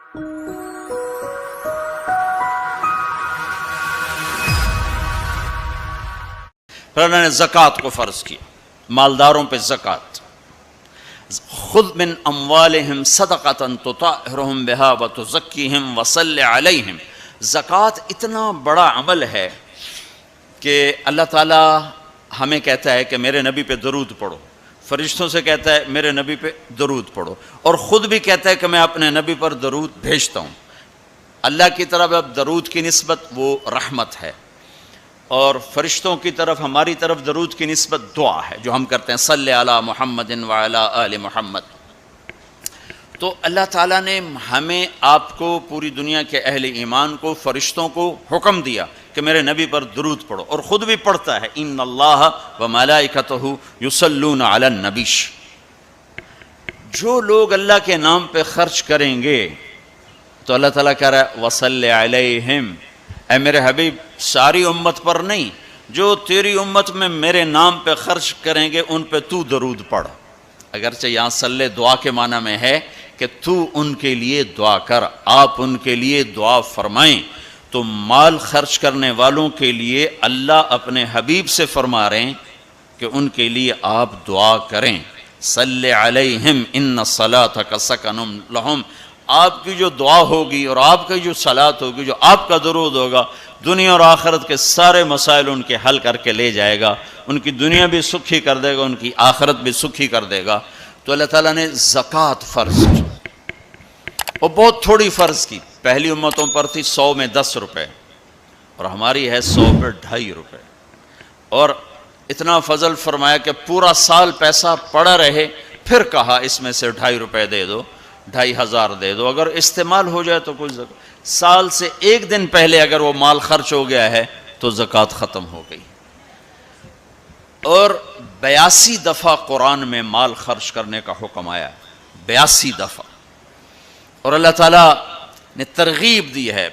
پھر اللہ نے زکوٰۃ کو فرض کیا، مالداروں پہ زکوٰۃ. خذ من اموالہم صدقۃ تطہرہم بہا وتزکیہم وصلی علیہم. زکوٰۃ اتنا بڑا عمل ہے کہ اللہ تعالیٰ ہمیں کہتا ہے کہ میرے نبی پہ درود پڑھو، فرشتوں سے کہتا ہے میرے نبی پہ درود پڑھو، اور خود بھی کہتا ہے کہ میں اپنے نبی پر درود بھیجتا ہوں. اللہ کی طرف اب درود کی نسبت وہ رحمت ہے، اور فرشتوں کی طرف ہماری طرف درود کی نسبت دعا ہے جو ہم کرتے ہیں، صلی علی محمد وعلی آل محمد. تو اللہ تعالیٰ نے ہمیں، آپ کو، پوری دنیا کے اہل ایمان کو، فرشتوں کو حکم دیا کہ میرے نبی پر درود پڑھو، اور خود بھی پڑھتا ہے، ان اللہ وملائکتہ یصلون علی النبی. جو لوگ اللہ کے نام پہ خرچ کریں گے تو اللہ تعالیٰ کہہ رہا ہے وصلی علیہم، اے میرے حبیب ساری امت پر نہیں، جو تیری امت میں میرے نام پہ خرچ کریں گے ان پہ تو درود پڑھ. اگرچہ یہاں صلی دعا کے معنی میں ہے کہ تو ان کے لیے دعا کر، آپ ان کے لیے دعا فرمائیں. تو مال خرچ کرنے والوں کے لیے اللہ اپنے حبیب سے فرما رہے ہیں کہ ان کے لیے آپ دعا کریں. صلی علیہم ان صلاتک سکن لہم. آپ کی جو دعا ہوگی اور آپ کی جو صلات ہوگی، جو آپ کا درود ہوگا، دنیا اور آخرت کے سارے مسائل ان کے حل کر کے لے جائے گا. ان کی دنیا بھی سکھی کر دے گا، ان کی آخرت بھی سکھی کر دے گا. تو اللہ تعالیٰ نے زکوٰۃ فرض کی، اور بہت تھوڑی فرض کی. پہلی امتوں پر تھی 100 میں 10 روپے، اور ہماری ہے 100 پہ 2.5 روپے. اور اتنا فضل فرمایا کہ پورا سال پیسہ پڑا رہے، پھر کہا اس میں سے 2.5 روپے دے دو، 2,500 دے دو. اگر استعمال ہو جائے تو کوئی سال سے 1 دن پہلے اگر وہ مال خرچ ہو گیا ہے تو زکوٰۃ ختم ہو گئی. اور 82 دفعہ قرآن میں مال خرچ کرنے کا حکم آیا، 82 دفعہ. اور اللہ تعالیٰ نے ترغیب دی ہے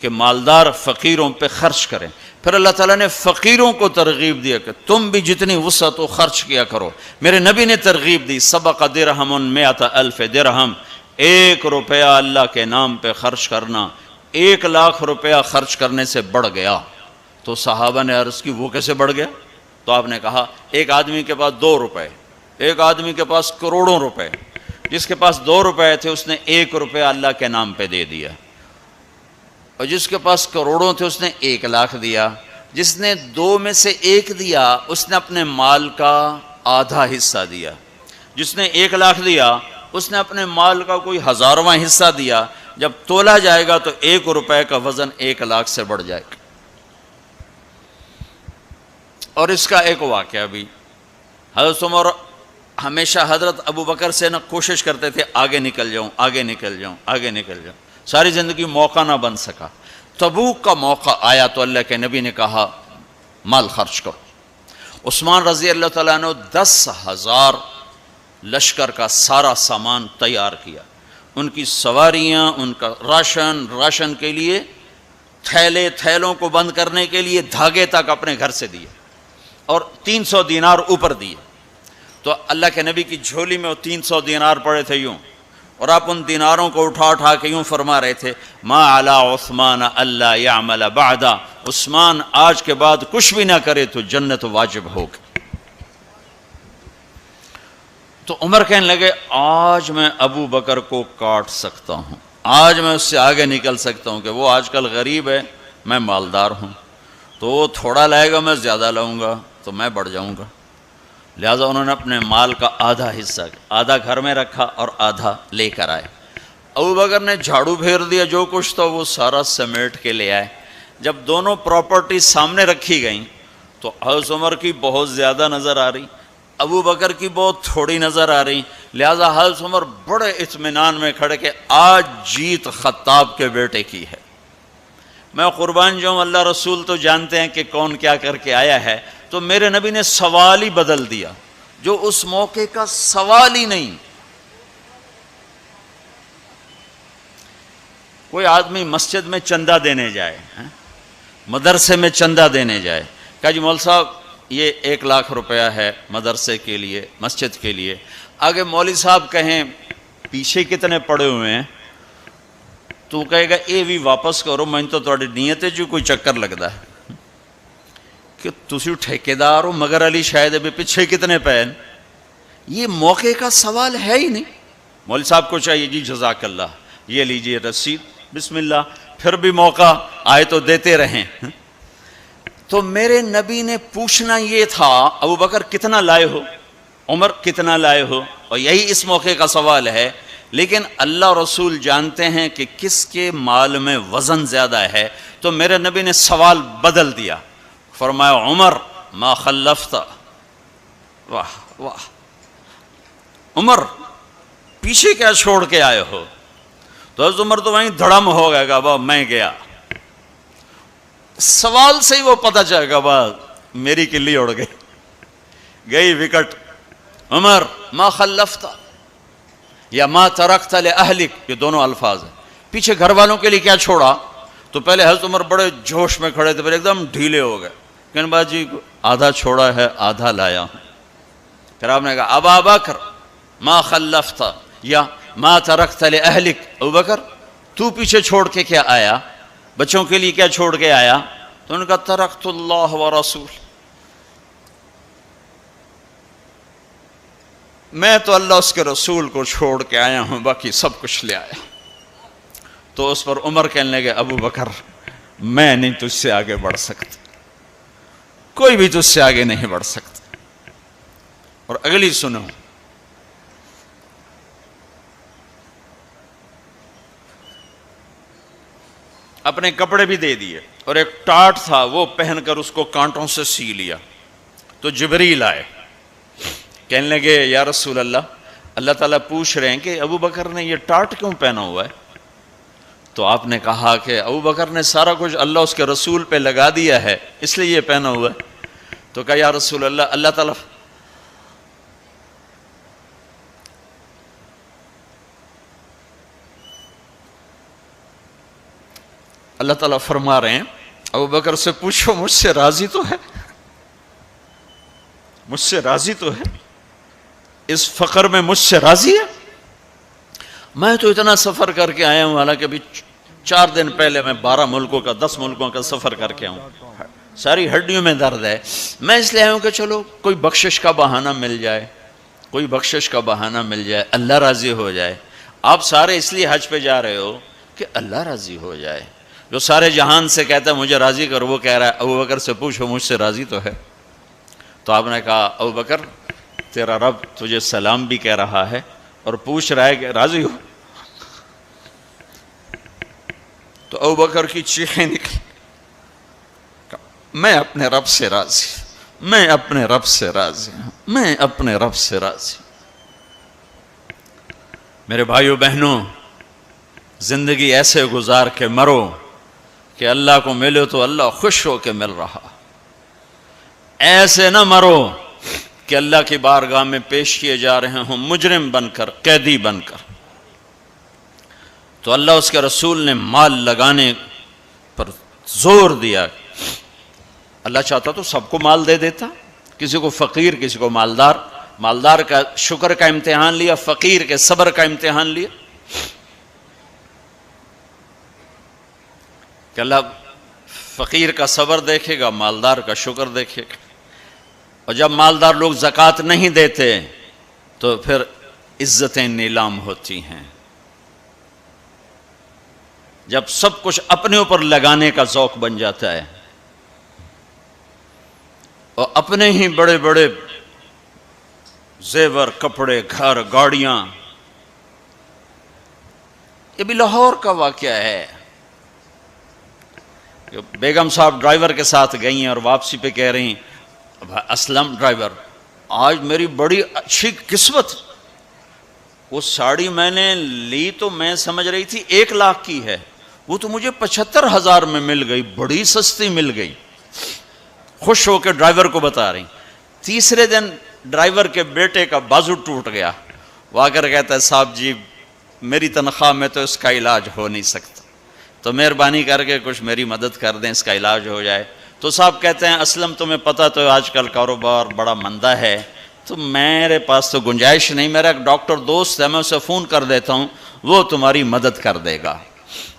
کہ مالدار فقیروں پہ خرچ کریں. پھر اللہ تعالیٰ نے فقیروں کو ترغیب دیا کہ تم بھی جتنی وسعت ہو خرچ کیا کرو. میرے نبی نے ترغیب دی، سبق درہم 100,000 درہم. 1 روپیہ اللہ کے نام پہ خرچ کرنا 1 لاکھ روپیہ خرچ کرنے سے بڑھ گیا. تو صحابہ نے عرض کی وہ کیسے بڑھ گیا؟ تو آپ نے کہا ایک آدمی کے پاس 2 روپے، ایک آدمی کے پاس کروڑوں روپے. جس کے پاس 2 روپے تھے اس نے 1 روپیہ اللہ کے نام پہ دے دیا، اور جس کے پاس کروڑوں تھے اس نے 1 لاکھ دیا. جس نے 2 میں سے 1 دیا اس نے اپنے مال کا آدھا حصہ دیا. جس نے 1 لاکھ دیا اس نے اپنے مال کا کوئی 1000واں حصہ دیا. جب تولا جائے گا تو 1 روپے کا وزن 1 لاکھ سے بڑھ جائے گا. اور اس کا ایک واقعہ بھی، حضرت عمر ہمیشہ حضرت ابو بکر سے کوشش کرتے تھے آگے نکل جاؤں، آگے نکل جاؤں، آگے نکل جاؤں. ساری زندگی موقع نہ بن سکا. تبوک کا موقع آیا تو اللہ کے نبی نے کہا مال خرچ کرو. عثمان رضی اللہ تعالیٰ نے 10,000 لشکر کا سارا سامان تیار کیا. ان کی سواریاں، ان کا راشن کے لیے تھیلوں کو بند کرنے کے لیے دھاگے تک اپنے گھر سے دیے، اور 300 دینار اوپر دیے. تو اللہ کے نبی کی جھولی میں وہ 300 دینار پڑے تھے یوں، اور آپ ان دیناروں کو اٹھا کے یوں فرما رہے تھے ما علی عثمان اللہ یعمل بعدا. عثمان آج کے بعد کچھ بھی نہ کرے تو جنت واجب ہوگی. تو عمر کہنے لگے آج میں ابو بکر کو کاٹ سکتا ہوں، آج میں اس سے آگے نکل سکتا ہوں کہ وہ آج کل غریب ہے، میں مالدار ہوں. تو وہ تھوڑا لائے گا، میں زیادہ لاؤں گا تو میں بڑھ جاؤں گا. لہٰذا انہوں نے اپنے مال کا آدھا حصہ، آدھا گھر میں رکھا اور آدھا لے کر آئے. ابو بکر نے جھاڑو پھیر دیا، جو کچھ تھا وہ سارا سمیٹ کے لے آئے. جب دونوں پراپرٹی سامنے رکھی گئیں تو حضرت عمر کی بہت زیادہ نظر آ رہی، ابو بکر کی بہت تھوڑی نظر آ رہی. لہٰذا حضرت عمر بڑے اطمینان میں کھڑے کہ آج جیت خطاب کے بیٹے کی ہے. میں قربان جاؤں، اللہ رسول تو جانتے ہیں کہ کون کیا کر کے آیا ہے. تو میرے نبی نے سوال ہی بدل دیا، جو اس موقع کا سوال ہی نہیں. کوئی آدمی مسجد میں چندہ دینے جائے، مدرسے میں چندہ دینے جائے، کہا جی مول صاحب یہ 1 لاکھ روپیہ ہے مدرسے کے لیے، مسجد کے لیے. آگے مولوی صاحب کہیں پیچھے کتنے پڑے ہوئے ہیں تو کہے گا یہ بھی واپس کرو، میں تو تھوڑی نیت جو کوئی چکر لگتا ہے کہ تسی ٹھیکیدار ہو، مگر علی شاید ابھی پیچھے کتنے پین. یہ موقع کا سوال ہے ہی نہیں. مولوی صاحب کو چاہیے جی جزاک اللہ یہ لیجئے رسید، بسم اللہ، پھر بھی موقع آئے تو دیتے رہیں. تو میرے نبی نے پوچھنا یہ تھا ابو بکر کتنا لائے ہو، عمر کتنا لائے ہو، اور یہی اس موقع کا سوال ہے. لیکن اللہ رسول جانتے ہیں کہ کس کے مال میں وزن زیادہ ہے، تو میرے نبی نے سوال بدل دیا، فرمایا عمر ما خلفت. واہ واہ، عمر پیچھے کیا چھوڑ کے آئے ہو؟ تو حضرت عمر تو وہیں دھڑم ہو گئے گا، با میں گیا. سوال سے ہی وہ پتہ چلے گا، با میری کلی اڑ گئی، گئی وکٹ. عمر ما خلفت یا ما ترکت لأہلک، یہ دونوں الفاظ ہیں. پیچھے گھر والوں کے لیے کیا چھوڑا؟ تو پہلے حضرت عمر بڑے جوش میں کھڑے تھے، پھر ایک دم ڈھیلے ہو گئے، کہ باجی آدھا چھوڑا ہے آدھا لایا ہوں. پھر آپ نے کہا ابا بکر ما خلفت یا ما ترکت لأہلک، ابو بکر تو پیچھے چھوڑ کے کیا آیا، بچوں کے لیے کیا چھوڑ کے آیا؟ تو انہوں نے کہا ترکت اللہ ورسول، میں تو اللہ اس کے رسول کو چھوڑ کے آیا ہوں، باقی سب کچھ لے آیا. تو اس پر عمر کہنے لگے ابو بکر میں نہیں تجھ سے آگے بڑھ سکتا، کوئی بھی تجھ سے آگے نہیں بڑھ سکتا. اور اگلی سنو، اپنے کپڑے بھی دے دیے اور ایک ٹاٹ تھا وہ پہن کر اس کو کانٹوں سے سی لیا. تو جبریل آئے، کہنے لگے یا رسول اللہ، اللہ تعالیٰ پوچھ رہے ہیں کہ ابو بکر نے یہ ٹاٹ کیوں پہنا ہوا ہے؟ تو آپ نے کہا کہ ابو بکر نے سارا کچھ اللہ اس کے رسول پہ لگا دیا ہے اس لیے یہ پہنا ہوا ہے. تو کہا یا رسول اللہ، اللہ تعالیٰ فرما رہے ہیں ابو بکر سے پوچھو مجھ سے راضی تو ہے، مجھ سے راضی تو ہے، اس فقر میں مجھ سے راضی ہے؟ میں تو اتنا سفر کر کے آیا ہوں، حالانکہ ابھی 4 دن پہلے میں 12 ملکوں کا 10 ملکوں کا سفر کر کے ہوں، ساری ہڈیوں میں درد ہے. میں اس لیے آیا ہوں کہ چلو کوئی بخشش کا بہانہ مل جائے، کوئی بخشش کا بہانہ مل جائے، اللہ راضی ہو جائے. آپ سارے اس لیے حج پہ جا رہے ہو کہ اللہ راضی ہو جائے. جو سارے جہان سے کہتا ہے مجھے راضی کر، وہ کہہ رہا ہے ابو بکر سے پوچھو مجھ سے راضی تو ہے. تو آپ نے کہا ابو بکر تیرا رب تجھے سلام بھی کہہ رہا ہے اور پوچھ رہا ہے کہ راضی ہو. تو ابو بکر کی چیخیں نکلی، میں اپنے رب سے راضی، میں اپنے رب سے راضی ہوں، میں اپنے رب سے راضی. میرے بھائیو بہنوں، زندگی ایسے گزار کے مرو کہ اللہ کو ملو تو اللہ خوش ہو کے مل رہا، ایسے نہ مرو کہ اللہ کی بارگاہ میں پیش کیے جا رہے ہوں مجرم بن کر، قیدی بن کر. تو اللہ اس کے رسول نے مال لگانے پر زور دیا. اللہ چاہتا تو سب کو مال دے دیتا، کسی کو فقیر، کسی کو مالدار. مالدار کا شکر کا امتحان لیا، فقیر کے صبر کا امتحان لیا. کہ اللہ فقیر کا صبر دیکھے گا، مالدار کا شکر دیکھے گا. اور جب مالدار لوگ زکوٰۃ نہیں دیتے تو پھر عزتیں نیلام ہوتی ہیں. جب سب کچھ اپنے اوپر لگانے کا ذوق بن جاتا ہے اور اپنے ہی بڑے بڑے زیور، کپڑے، گھر، گاڑیاں. یہ بھی لاہور کا واقعہ ہے. بیگم صاحب ڈرائیور کے ساتھ گئی ہیں اور واپسی پہ کہہ رہی اسلم ڈرائیور آج میری بڑی اچھی قسمت، وہ ساڑی میں نے لی تو میں سمجھ رہی تھی 1 لاکھ کی ہے، وہ تو مجھے 75,000 میں مل گئی، بڑی سستی مل گئی. خوش ہو کے ڈرائیور کو بتا رہی. تیسرے دن ڈرائیور کے بیٹے کا بازو ٹوٹ گیا. وہ آ کر کہتا ہے صاحب جی میری تنخواہ میں تو اس کا علاج ہو نہیں سکتا، تو مہربانی کر کے کچھ میری مدد کر دیں، اس کا علاج ہو جائے. تو صاحب کہتے ہیں اسلم تمہیں پتہ تو آج کل کاروبار بڑا مندہ ہے، تو میرے پاس تو گنجائش نہیں، میرا ایک ڈاکٹر دوست ہے، میں اسے فون کر دیتا ہوں، وہ تمہاری مدد کر دے گا.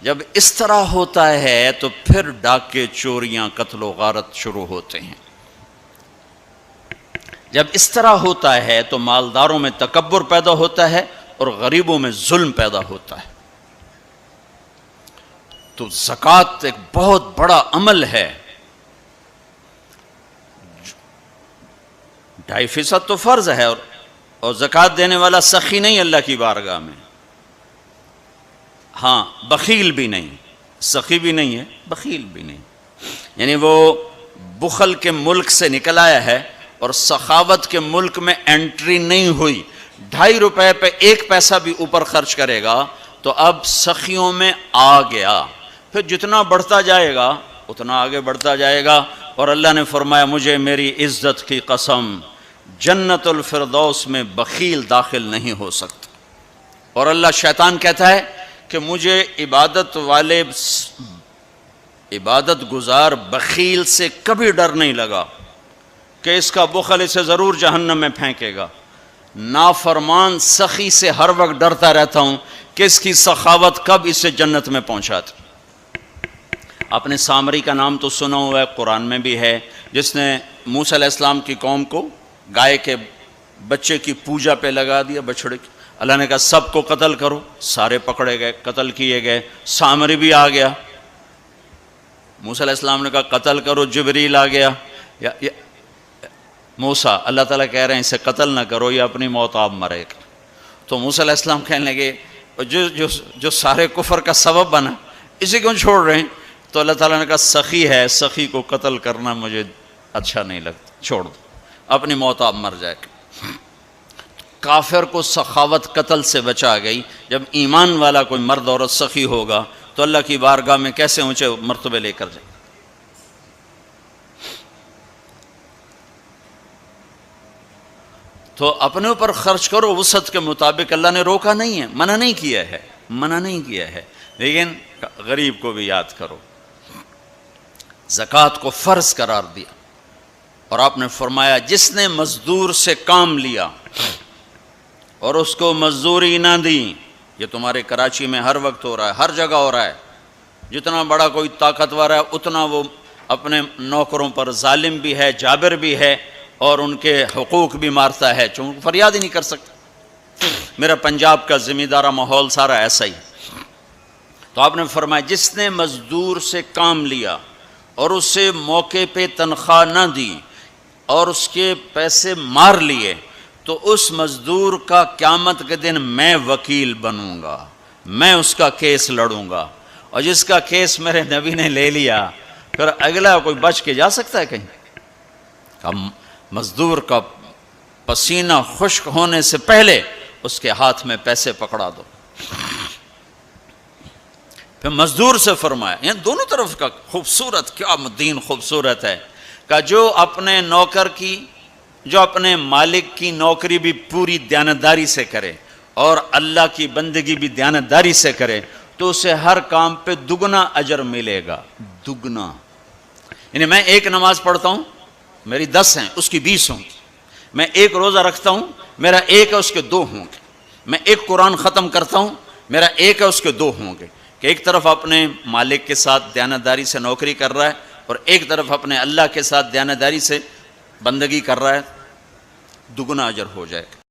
جب اس طرح ہوتا ہے تو پھر ڈاکے، چوریاں، قتل و غارت شروع ہوتے ہیں۔ جب اس طرح ہوتا ہے تو مالداروں میں تکبر پیدا ہوتا ہے اور غریبوں میں ظلم پیدا ہوتا ہے۔ تو زکوٰۃ ایک بہت بڑا عمل ہے۔ 2.5% تو فرض ہے، اور زکوٰۃ دینے والا سخی نہیں اللہ کی بارگاہ میں، ہاں بخیل بھی نہیں، سخی بھی نہیں ہے، بخیل بھی نہیں، یعنی وہ بخل کے ملک سے نکل آیا ہے اور سخاوت کے ملک میں انٹری نہیں ہوئی۔ 2.5 روپے پہ 1 پیسہ بھی اوپر خرچ کرے گا تو اب سخیوں میں آ گیا، پھر جتنا بڑھتا جائے گا اتنا آگے بڑھتا جائے گا۔ اور اللہ نے فرمایا مجھے میری عزت کی قسم، جنت الفردوس میں بخیل داخل نہیں ہو سکتا۔ اور اللہ شیطان کہتا ہے کہ مجھے عبادت گزار بخیل سے کبھی ڈر نہیں لگا کہ اس کا بخل اسے ضرور جہنم میں پھینکے گا۔ نافرمان سخی سے ہر وقت ڈرتا رہتا ہوں کہ اس کی سخاوت کب اسے جنت میں پہنچاتی۔ آپ نے سامری کا نام تو سنا ہوا ہے، قرآن میں بھی ہے، جس نے موسیٰ علیہ السلام کی قوم کو گائے کے بچے کی پوجا پہ لگا دیا، بچڑے کی۔ اللہ نے کہا سب کو قتل کرو، سارے پکڑے گئے، قتل کیے گئے، سامری بھی آ گیا۔ موسیٰ علیہ السلام نے کہا قتل کرو، جبریل آ گیا۔ موسیٰ، اللہ تعالیٰ کہہ رہے ہیں اسے قتل نہ کرو، یہ اپنی موت آپ مرے گا۔ تو موسیٰ علیہ السلام کہنے لگے جو سارے کفر کا سبب بنا، اسے کیوں چھوڑ رہے ہیں؟ تو اللہ تعالیٰ نے کہا سخی ہے، سخی کو قتل کرنا مجھے اچھا نہیں لگتا، چھوڑ دو، اپنی موت آپ مر جائے گا۔ کافر کو سخاوت قتل سے بچا گئی۔ جب ایمان والا کوئی مرد عورت سخی ہوگا تو اللہ کی بارگاہ میں کیسے اونچے مرتبے لے کر جائے۔ تو اپنے اوپر خرچ کرو وسعت کے مطابق، اللہ نے روکا نہیں ہے، منع نہیں کیا ہے، لیکن غریب کو بھی یاد کرو۔ زکوٰۃ کو فرض قرار دیا، اور آپ نے فرمایا جس نے مزدور سے کام لیا اور اس کو مزدوری نہ دی، یہ تمہارے کراچی میں ہر وقت ہو رہا ہے، ہر جگہ ہو رہا ہے، جتنا بڑا کوئی طاقتور ہے اتنا وہ اپنے نوکروں پر ظالم بھی ہے، جابر بھی ہے، اور ان کے حقوق بھی مارتا ہے، چونکہ فریاد ہی نہیں کر سکتا۔ میرا پنجاب کا زمیندارہ ماحول سارا ایسا ہی۔ تو آپ نے فرمایا جس نے مزدور سے کام لیا اور اسے موقع پہ تنخواہ نہ دی اور اس کے پیسے مار لیے، تو اس مزدور کا قیامت کے دن میں وکیل بنوں گا، میں اس کا کیس لڑوں گا، اور جس کا کیس میرے نبی نے لے لیا پھر اگلا کوئی بچ کے جا سکتا ہے کہیں؟ مزدور کا پسینہ خشک ہونے سے پہلے اس کے ہاتھ میں پیسے پکڑا دو۔ پھر مزدور سے فرمایا، یعنی دونوں طرف کا خوبصورت، کیا دین خوبصورت ہے، کہ جو اپنے نوکر کی، جو اپنے مالک کی نوکری بھی پوری دیانتداری سے کرے اور اللہ کی بندگی بھی دیانتداری سے کرے تو اسے ہر کام پہ دگنا اجر ملے گا، دگنا۔ یعنی میں 1 نماز پڑھتا ہوں، میری 10 ہیں، اس کی 20 ہوں گی۔ میں 1 روزہ رکھتا ہوں، میرا 1 ہے، اس کے 2 ہوں گے۔ میں 1 قرآن ختم کرتا ہوں، میرا 1 ہے، اس کے 2 ہوں گے۔ کہ ایک طرف اپنے مالک کے ساتھ دیانتداری سے نوکری کر رہا ہے اور ایک طرف اپنے اللہ کے ساتھ دیانتداری سے بندگی کر رہا ہے، دگنا اجر ہو جائے گا۔